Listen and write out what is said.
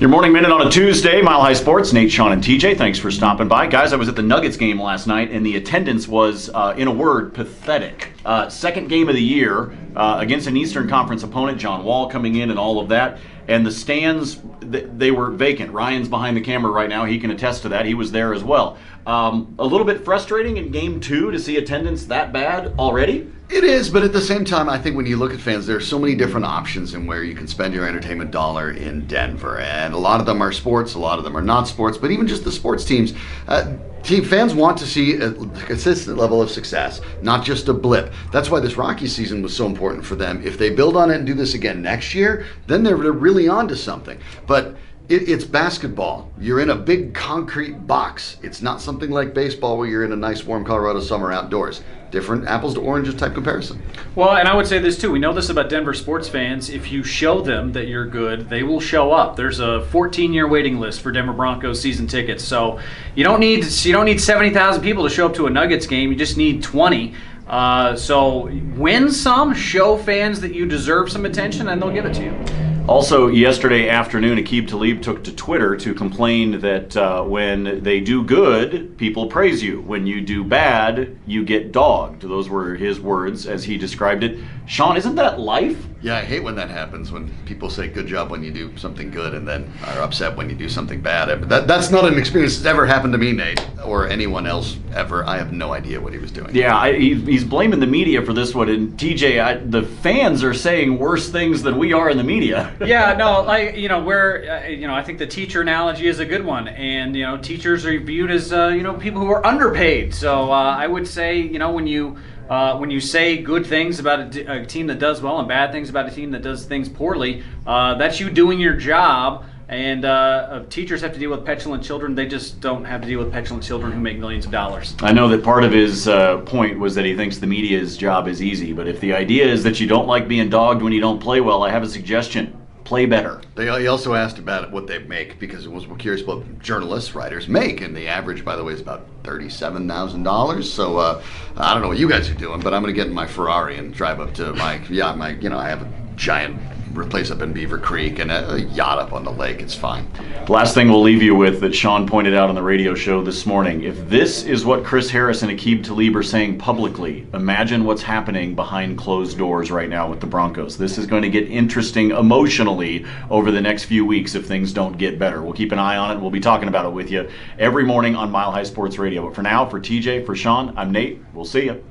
Your morning minute on a Tuesday, Mile High Sports. Nate, Shawn, and TJ, thanks for stopping by. Guys, I was at the Nuggets game last night, and the attendance was, in a word, pathetic. Second game of the year against an Eastern Conference opponent, John Wall coming in and all of that. And the stands, they were vacant. Ryan's behind the camera right now. He can attest to that. He was there as well. A little bit frustrating in game two to see attendance that bad already. It is, but at the same time, I think when you look at fans, there are so many different options in where you can spend your entertainment dollar in Denver. And a lot of them are sports, a lot of them are not sports, but even just the sports teams. Fans want to see a consistent level of success, not just a blip. That's why this Rocky season was so important for them. If they build on it and do this again next year, then they're really on to something. But it's basketball. You're in a big concrete box. It's not something like baseball where you're in a nice warm Colorado summer outdoors. Different apples to oranges type comparison. Well, and I would say this too. We know this about Denver sports fans. If you show them that you're good, they will show up. There's a 14-year waiting list for Denver Broncos season tickets. So you don't need 70,000 people to show up to a Nuggets game. You just need 20. So win some, show fans that you deserve some attention, and they'll give it to you. Also, yesterday afternoon, Aqib Talib took to Twitter to complain that when they do good, people praise you. When you do bad, you get dogged. Those were his words as he described it. Shawn, isn't that life? Yeah, I hate when that happens, when people say good job when you do something good and then are upset when you do something bad. That's not an experience that's ever happened to me, Nate, or anyone else ever. I have no idea what he was doing. Yeah, he's blaming the media for this one. And TJ, the fans are saying worse things than we are in the media. Yeah, no, I think the teacher analogy is a good one, and teachers are viewed as people who are underpaid. So I would say when you say good things about a team that does well and bad things about a team that does things poorly, that's you doing your job. And teachers have to deal with petulant children. They just don't have to deal with petulant children who make millions of dollars. I know that part of his point was that he thinks the media's job is easy. But if the idea is that you don't like being dogged when you don't play well, I have a suggestion. Play better. He also asked about what they make, because it was curious what journalists, writers make, and the average, by the way, is about $37,000. So I don't know what you guys are doing, but I'm going to get in my Ferrari and drive up to I have a giant place up in Beaver Creek and a yacht up on the lake. It's fine. Last thing we'll leave you with that Shawn pointed out on the radio show this morning. If this is what Chris Harris and Aqib Talib are saying publicly, imagine what's happening behind closed doors right now with the Broncos. This is going to get interesting emotionally over the next few weeks if things don't get better. We'll keep an eye on it. We'll be talking about it with you every morning on Mile High Sports Radio. But for now, for TJ, for Shawn, I'm Nate. We'll see you.